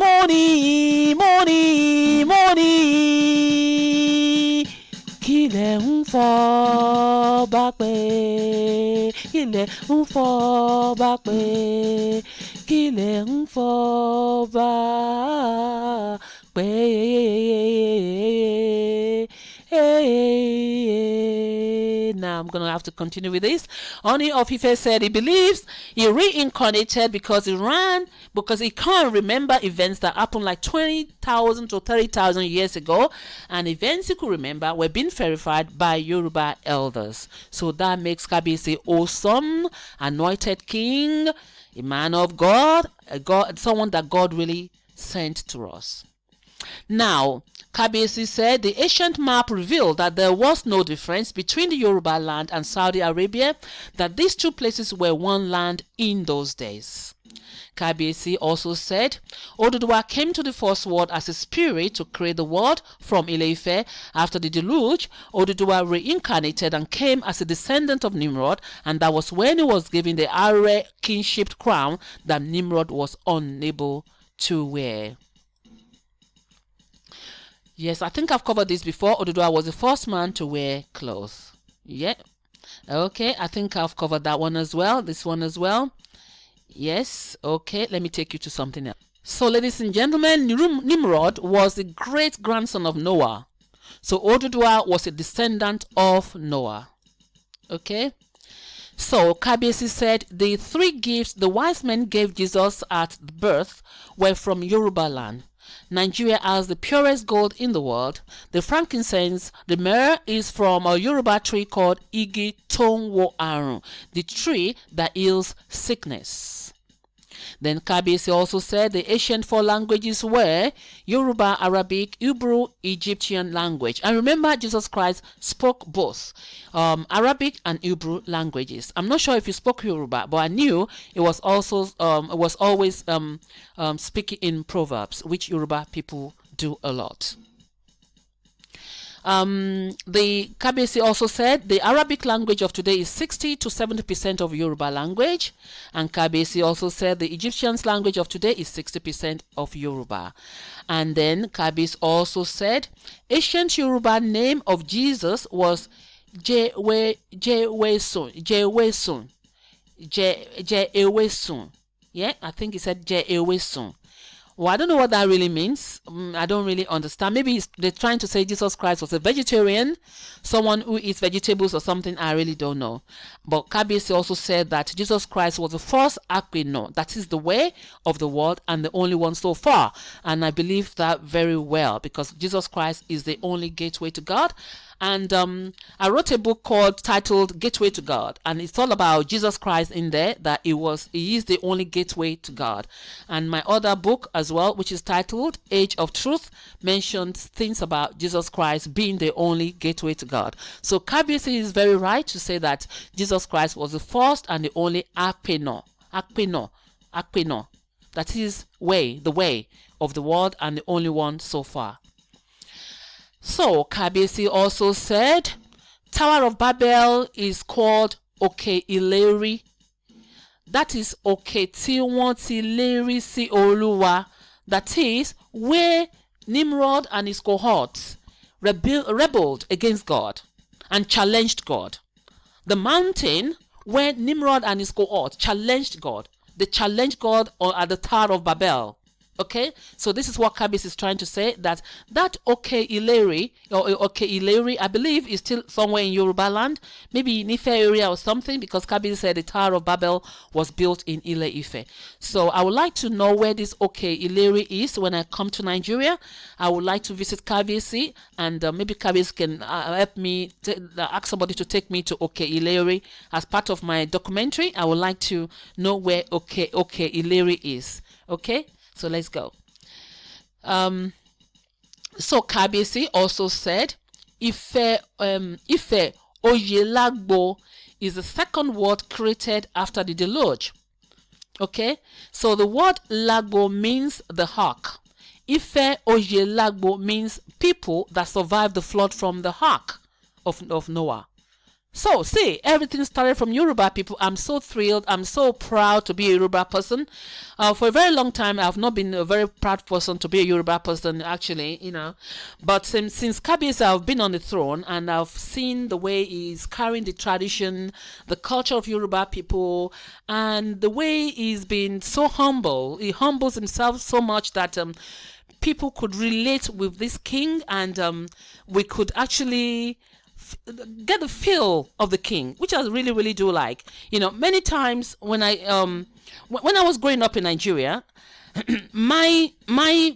Moni, Moni, Moni, kílẹ̀ ń fọba pé, kílẹ̀ ń fọba pé, kílẹ̀ ń fọba pé. Now I'm going to have to continue with this. Ooni of Ife said he believes he reincarnated because he can't remember events that happened like 20,000 to 30,000 years ago, and events he could remember were being verified by Yoruba elders. So that makes Kabiyesi awesome, anointed king, a man of God, someone that God really sent to us. Now, Kabiyesi said the ancient map revealed that there was no difference between the Yoruba land and Saudi Arabia, that these two places were one land in those days. Kabiyesi also said Oduduwa came to the first world as a spirit to create the world from Ile-Ife. After the deluge, Oduduwa reincarnated and came as a descendant of Nimrod, and that was when he was given the Are kingship crown that Nimrod was unable to wear. Yes, I think I've covered this before. Oduduwa was the first man to wear clothes. Yeah. Okay, I think I've covered that one as well. This one as well. Yes. Okay, let me take you to something else. So, ladies and gentlemen, Nimrod was the great-grandson of Noah. So, Oduduwa was a descendant of Noah. Okay. So, Kabiyesi said the three gifts the wise men gave Jesus at birth were from Yoruba land. Nigeria has the purest gold in the world. The frankincense, the myrrh, is from a Yoruba tree called Igi Tonwo Arun, the tree that heals sickness. Then Kabiyesi also said the ancient four languages were Yoruba, Arabic, Hebrew, Egyptian language. And remember, Jesus Christ spoke both Arabic and Hebrew languages. I'm not sure if he spoke Yoruba, but I knew it was also always speaking in Proverbs, which Yoruba people do a lot. The Kabiyesi also said the Arabic language of today is 60 to 70% of Yoruba language, and Kabiyesi also said the Egyptian language of today is 60% of Yoruba. And then Kabiyesi also said ancient Yoruba name of Jesus was Jewesun. Yeah, I think he said Jewesun. Well, I don't know what that really means. I don't really understand. Maybe they're trying to say Jesus Christ was a vegetarian, someone who eats vegetables or something. I really don't know. But Kabiyesi also said that Jesus Christ was the first Akpino, that is the way of the world and the only one so far. And I believe that very well, because Jesus Christ is the only gateway to God. And I wrote a book titled Gateway to God, and it's all about Jesus Christ in there, that he is the only gateway to God. And my other book as well, which is titled Age of Truth, mentions things about Jesus Christ being the only gateway to God. So Kabiyesi is very right to say that Jesus Christ was the first and the only Akpino. That is the way of the world and the only one so far. So Kabiyesi also said Tower of Babel is called òkè ìlérí. That is òkè tí wọ́n ti lérí sí Olúwa. That is where Nimrod and his cohorts rebelled against God and challenged God. The mountain where Nimrod and his cohort challenged God. They challenged God at the Tower of Babel. Okay, so this is what Kabis is trying to say, that Oke Ileri, or Oke Ileri, I believe is still somewhere in Yoruba land, maybe in Ife area or something, because Kabis said the Tower of Babel was built in Ile Ife. So I would like to know where this Oke Ileri is when I come to Nigeria. I would like to visit Kabisi, and maybe Kabis can help me, ask somebody to take me to Oke Ileri as part of my documentary. I would like to know where Oke Ileri is. Okay, so let's go. So Kabisi also said, Ife Oyelagbo is the second word created after the deluge. Okay, so the word Lagbo means the ark. Ife Oyelagbo means people that survived the flood from the ark of Noah. So, see, everything started from Yoruba people. I'm so thrilled. I'm so proud to be a Yoruba person. For a very long time, I've not been a very proud person to be a Yoruba person, actually, you know. But since Kabiyesi, I've been on the throne, and I've seen the way he's carrying the tradition, the culture of Yoruba people, and the way he's been so humble. He humbles himself so much that people could relate with this king, and we could actually get the feel of the king, which I really, really do like. You know, many times when I was growing up in Nigeria, my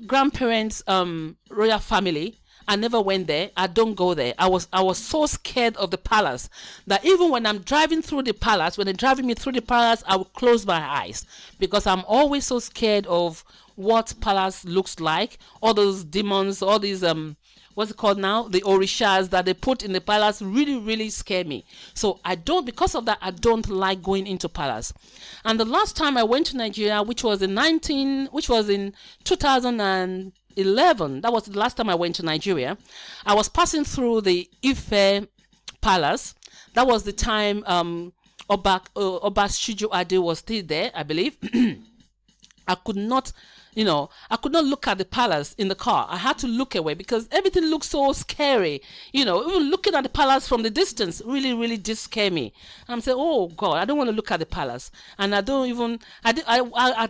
grandparents' royal family, I never went there. I don't go there. I was so scared of the palace that even when I'm driving through the palace, when they're driving me through the palace, I would close my eyes, because I'm always so scared of what palace looks like. All those demons, all these what's it called now? The orishas that they put in the palace really, really scare me. So because of that, I don't like going into palace. And the last time I went to Nigeria, which was in 2011, that was the last time I went to Nigeria. I was passing through the Ife Palace. That was the time Oba Shiju Ade was still there, I believe. I could not look at the palace in the car. I had to look away because everything looked so scary. You know, even looking at the palace from the distance really, really did scare me. I'm saying, oh God, I don't want to look at the palace. And I'd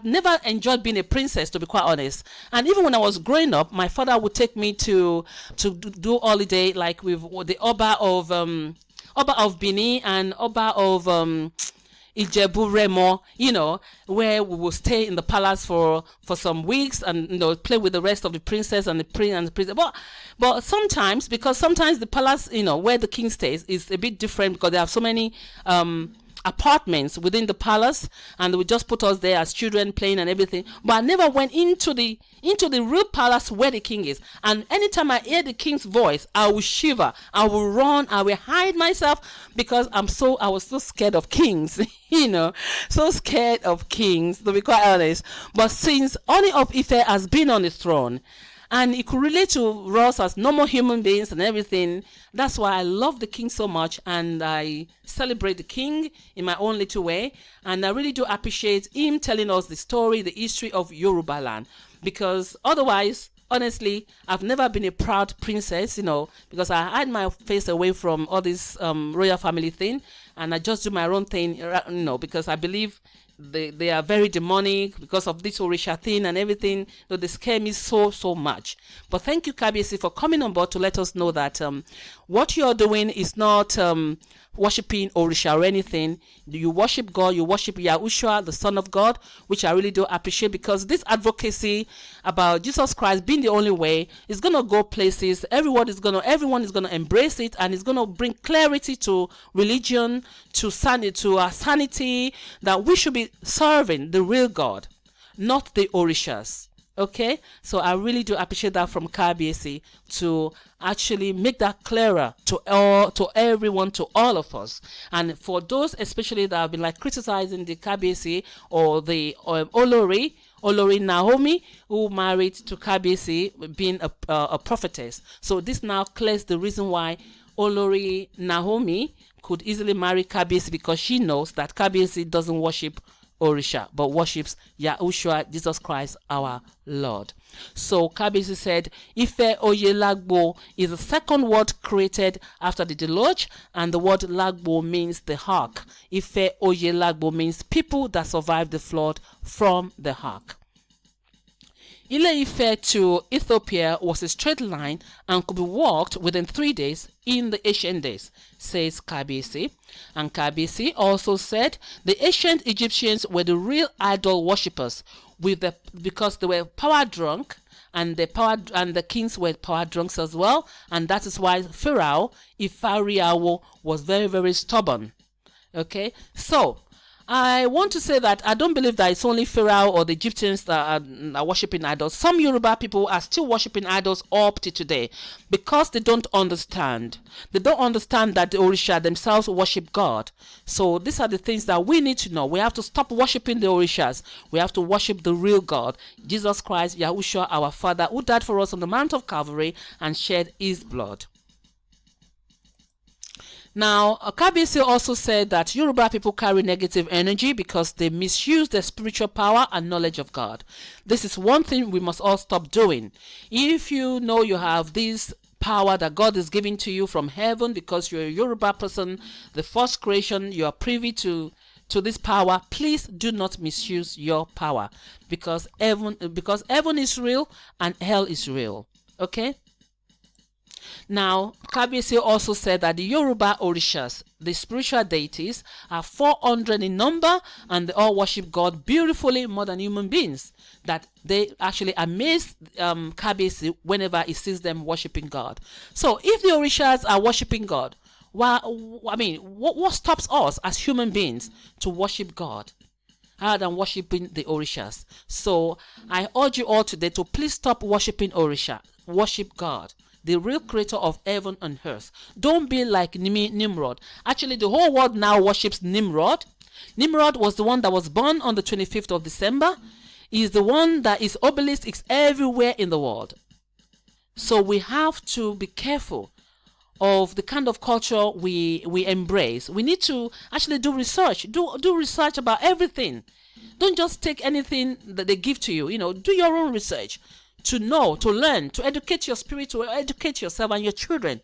never enjoyed being a princess, to be quite honest. And even when I was growing up, my father would take me to do holiday, like with the Oba of Benin and Oba of Ijebu Remo, you know, where we will stay in the palace for some weeks and, you know, play with the rest of the princess and the prince and the princess. But sometimes, because sometimes the palace, you know, where the king stays is a bit different, because they have so many apartments within the palace, and they would just put us there as children playing and everything. But I never went into the real palace where the king is. And anytime I hear the king's voice, I will shiver, I will run, I will hide myself, because I was so scared of kings. You know, so scared of kings, to be quite honest. But since Ooni of Ife has been on the throne, and it could relate to us as normal human beings and everything, that's why I love the king so much, and I celebrate the king in my own little way. And I really do appreciate him telling us the story, the history of Yoruba land, because otherwise, honestly, I've never been a proud princess, you know, because I hide my face away from all this royal family thing, and I just do my own thing, you know, because I believe they are very demonic because of this Orisha thing and everything. So they scare me so much. But thank you, Kabiyesi, for coming on board to let us know that what you're doing is not worshiping Orisha or anything. You worship God, you worship Yahushua, the Son of God, which I really do appreciate, because this advocacy about Jesus Christ being the only way is going to go places. Everyone is going to embrace it, and it's going to bring clarity to religion, to our sanity, that we should be serving the real God, not the Orishas. Okay, so I really do appreciate that from Kabiyesi, to actually make that clearer to everyone, to all of us. And for those especially that have been like criticizing the Kabiyesi or the Olori Naomi, who married to Kabiyesi, being a prophetess. So this now clears the reason why Olori Naomi could easily marry Kabiyesi because she knows that Kabiyesi doesn't worship Orisha but worships Yahushua, Jesus Christ, our Lord. So Kabiyesi said, Ife Oyelagbo is the second word created after the deluge, and the word Lagbo means the ark. Ife Oyelagbo means people that survived the flood from the ark. Ile-Ife to Ethiopia was a straight line and could be walked within 3 days in the ancient days, says Kabiyesi. And Kabiyesi also said the ancient Egyptians were the real idol worshippers because they were power drunk, and the kings were power drunks as well, and that is why PHARAOH was very, very stubborn. Okay, so I want to say that I don't believe that it's only Pharaoh or the Egyptians that are worshipping idols. Some Yoruba people are still worshipping idols up to today because they don't understand. They don't understand that the Orisha themselves worship God. So these are the things that we need to know. We have to stop worshipping the Orishas. We have to worship the real God, Jesus Christ, Yahushua, our Father, who died for us on the Mount of Calvary and shed his blood. Now, Kabiyesi also said that Yoruba people carry negative energy because they misuse their spiritual power and knowledge of God. This is one thing we must all stop doing. If you know you have this power that God is giving to you from heaven because you're a Yoruba person, the first creation, you are privy to this power, please do not misuse your power because heaven is real and hell is real. Okay? Now, Kabiyesi also said that the Yoruba Orishas, the spiritual deities, are 400 in number and they all worship God beautifully more than human beings. That they actually amaze Kabiyesi whenever he sees them worshiping God. So, if the Orishas are worshiping God, what stops us as human beings to worship God rather than worshiping the Orishas? So, I urge you all today to please stop worshiping Orisha. Worship God, the real creator of heaven and earth. Don't be like Nimrod. Actually, the whole world now worships Nimrod. Nimrod was the one that was born on the 25th of December. He is the one that is obelisks everywhere in the world. So we have to be careful of the kind of culture we embrace. We need to actually do research. Do research about everything. Don't just take anything that they give to you. Do your own research. To know, to learn, to educate your spirit, to educate yourself and your children,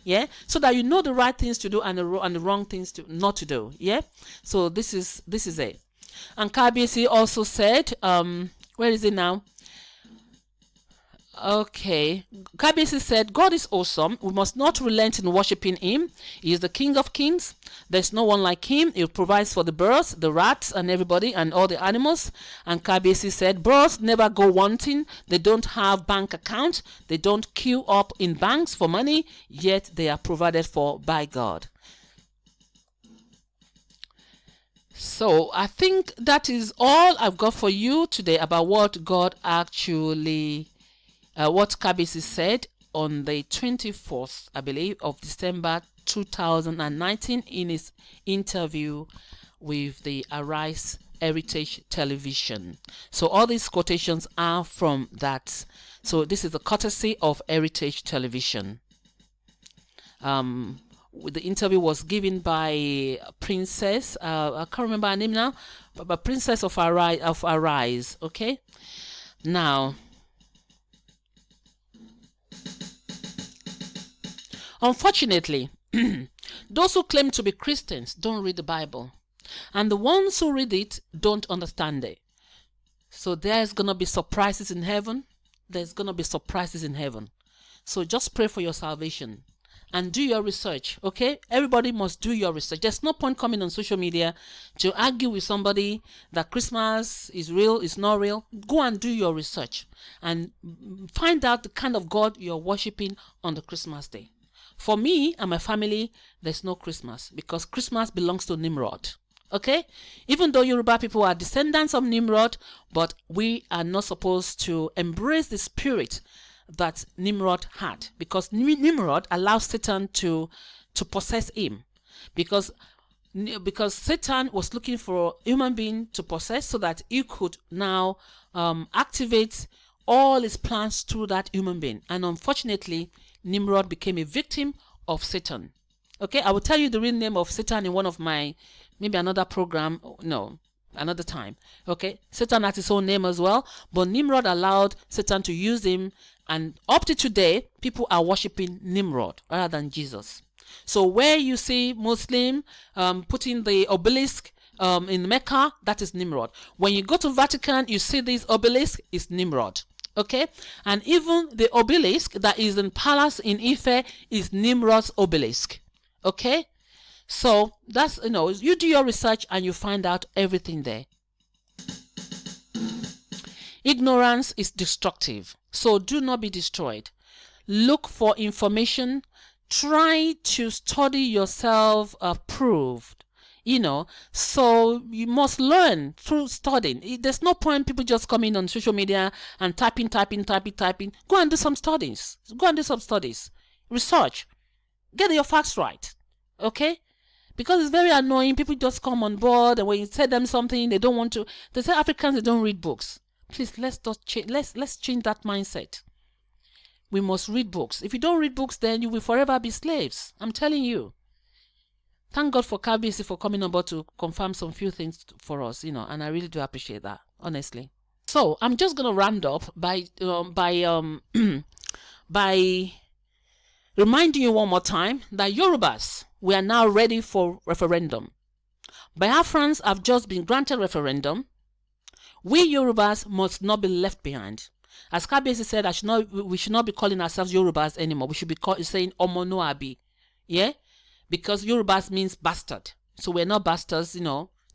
yeah, so that you know the right things to do and the wrong things not to do, yeah. So this is it. And Kabiyesi also said, where is it now? Okay, Kabiyesi said, God is awesome. We must not relent in worshiping him. He is the King of Kings. There's no one like him. He provides for the birds, the rats, and everybody, and all the animals. And Kabiyesi said, birds never go wanting. They don't have bank accounts. They don't queue up in banks for money, yet they are provided for by God. So I think that is all I've got for you today about what God actually what Kabiyesi said on the 24th, I believe, of December 2019 in his interview with the Arise Heritage Television. So all these quotations are from that. So this is a courtesy of Heritage Television. The interview was given by Princess, I can't remember her name now, but Princess of Arise, okay? Now, unfortunately, those who claim to be Christians don't read the Bible, and the ones who read it don't understand it. So there's going to be surprises in heaven. There's going to be surprises in heaven. So just pray for your salvation and do your research, okay? Everybody must do your research. There's no point coming on social media to argue with somebody that Christmas is real, is not real. Go and do your research and find out the kind of God you're worshiping on the Christmas day. For me and my family, there's no Christmas because Christmas belongs to Nimrod. Okay? Even though Yoruba people are descendants of Nimrod, but we are not supposed to embrace the spirit that Nimrod had, because Nimrod allows Satan to possess him, because Satan was looking for a human being to possess so that he could now activate all his plans through that human being. And unfortunately, Nimrod became a victim of Satan. Okay, I will tell you the real name of Satan in one of my, maybe another program. No, another time. Okay, Satan has his own name as well, but Nimrod allowed Satan to use him, and up to today, people are worshiping Nimrod rather than Jesus. So where you see Muslim putting the obelisk in Mecca, that is Nimrod. When you go to Vatican, you see this obelisk is Nimrod. Okay, and even the obelisk that is in palace in Ife is Nimrod's obelisk. Okay, so that's, you do your research and you find out everything there. Ignorance is destructive, so do not be destroyed. Look for information. Try to study yourself approved. So you must learn through studying. There's no point people just coming on social media and typing. Go and do some studies. Research. Get your facts right. Okay? Because it's very annoying. People just come on board, and when you tell them something, they don't want to. They say Africans, they don't read books. Please, let's change that mindset. We must read books. If you don't read books, then you will forever be slaves. I'm telling you. Thank God for KBC for coming on board to confirm some few things for us, and I really do appreciate that, honestly. So I'm just gonna round up by by reminding you one more time that Yorubas, we are now ready for referendum. Biafrans have just been granted referendum. We Yorubas must not be left behind. As KBC said, we should not be calling ourselves Yorubas anymore. We should be saying Omonoabi. Yeah? Because Yorubas means bastard. So we're not bastards,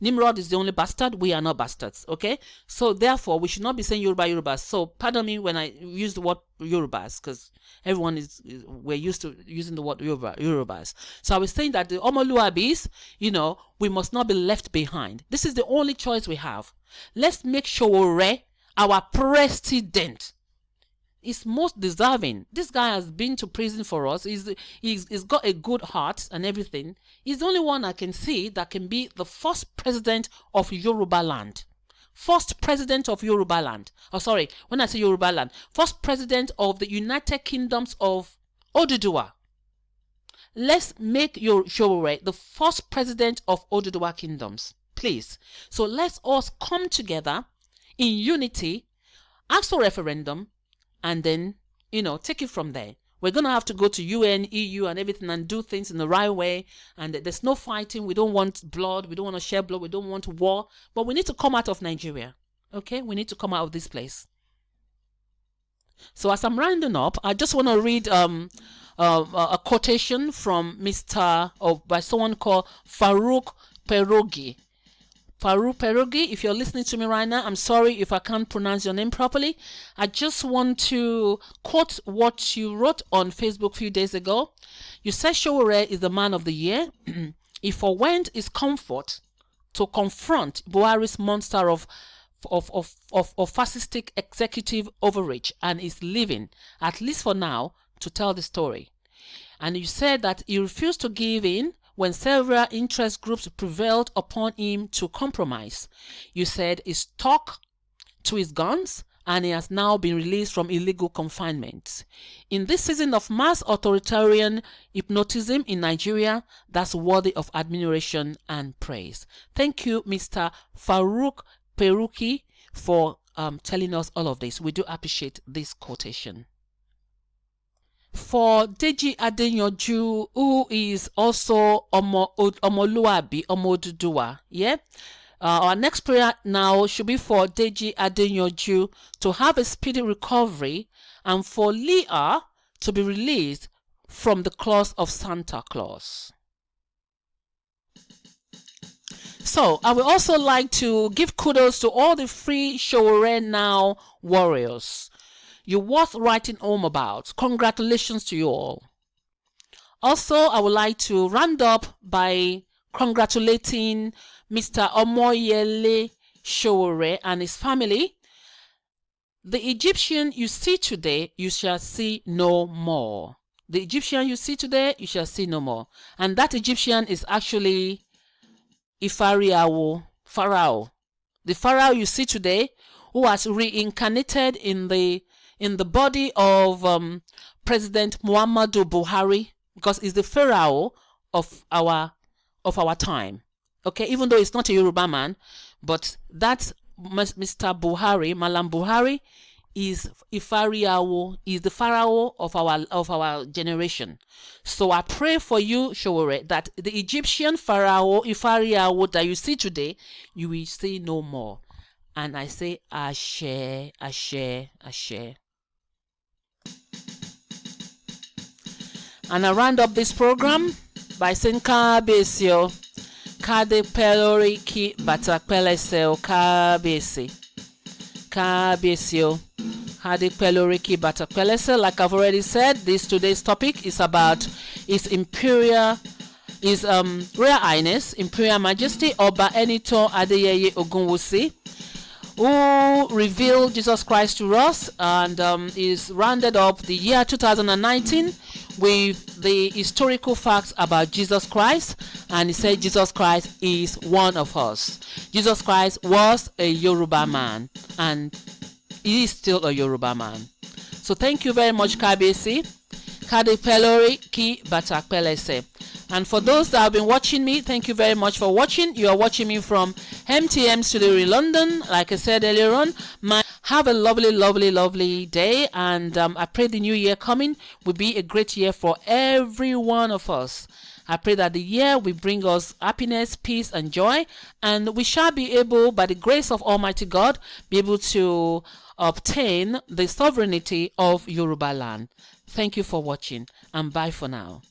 Nimrod is the only bastard. We are not bastards. Okay? So therefore, we should not be saying Yorubas. So pardon me when I use the word Yorubas, because everyone we're used to using the word Yorubas. So I was saying that the Omoluabis, we must not be left behind. This is the only choice we have. Let's make sure our president is most deserving. This guy has been to prison for us. He's got a good heart and everything. He's the only one I can see that can be the first president of Yoruba land. First president of Yoruba land. Oh, sorry, when I say Yoruba land, first president of the United Kingdoms of Oduduwa. Let's make Showore the first president of Oduduwa kingdoms, please. So let's all come together in unity, ask for referendum, and then, take it from there. We're going to have to go to UN, EU, and everything and do things in the right way. And there's no fighting. We don't want blood. We don't want to share blood. We don't want war. But we need to come out of Nigeria. Okay? We need to come out of this place. So as I'm rounding up, I just want to read a quotation from by someone called PHARAOH PHARAOH. PHARAOH PHARAOH, if you're listening to me right now, I'm sorry if I can't pronounce your name properly. I just want to quote what you wrote on Facebook a few days ago. You said Showore is the man of the year. He forwent his comfort to confront Buhari's monster of fascistic executive overreach, and is leaving, at least for now, to tell the story. And you said that he refused to give in when several interest groups prevailed upon him to compromise. You said he stuck to his guns, and he has now been released from illegal confinement. In this season of mass authoritarian hypnotism in Nigeria, that's worthy of admiration and praise. Thank you, Mr. PHARAOH PHARAOH, for telling us all of this. We do appreciate this quotation. For Deji Adeyanju, who is also Omoluabi, Oduduwa, yeah? Our next prayer now should be for Deji Adeyanju to have a speedy recovery, and for Leah to be released from the claws of Santa Claus. So I would also like to give kudos to all the free Showore Now warriors. You're worth writing home about. Congratulations to you all. Also, I would like to round up by congratulating Mr. Omoyele Showore and his family. The Egyptian you see today, you shall see no more. The Egyptian you see today, you shall see no more. And that Egyptian is actually Pharaoh. The Pharaoh you see today, who has reincarnated in the body of President Muhammadu Buhari, because it's the Pharaoh of our time. Okay, even though it's not a Yoruba man, but that Mr. Buhari, Malam Buhari, is PHARAOH, is the Pharaoh of our generation. So I pray for you, Showore, that the Egyptian Pharaoh, PHARAOH that you see today, you will see no more. And I say, Ashe, Ashe, Ashe. And I round up this program by saying, Kabesio, Kade Pelori ki Batakpeleseo, Kabesi, Kabesio. Like I've already said, today's topic is about His Royal Highness, Imperial Majesty Oba Enito Adeyeye Ogunwusi, who revealed Jesus Christ to us, and is rounded up the year 2019 with the historical facts about Jesus Christ. And he said Jesus Christ is one of us. Jesus Christ was a Yoruba man, and he is still a Yoruba man. So thank you very much, Kabesi. Kade Pelori ki Batakpelese. And for those that have been watching me, thank you very much for watching. You are watching me from MTM Studio in London. Like I said earlier on, have a lovely, lovely, lovely day. And I pray the new year coming will be a great year for every one of us. I pray that the year will bring us happiness, peace, and joy. And we shall be able, by the grace of Almighty God, be able to obtain the sovereignty of Yoruba land. Thank you for watching, and bye for now.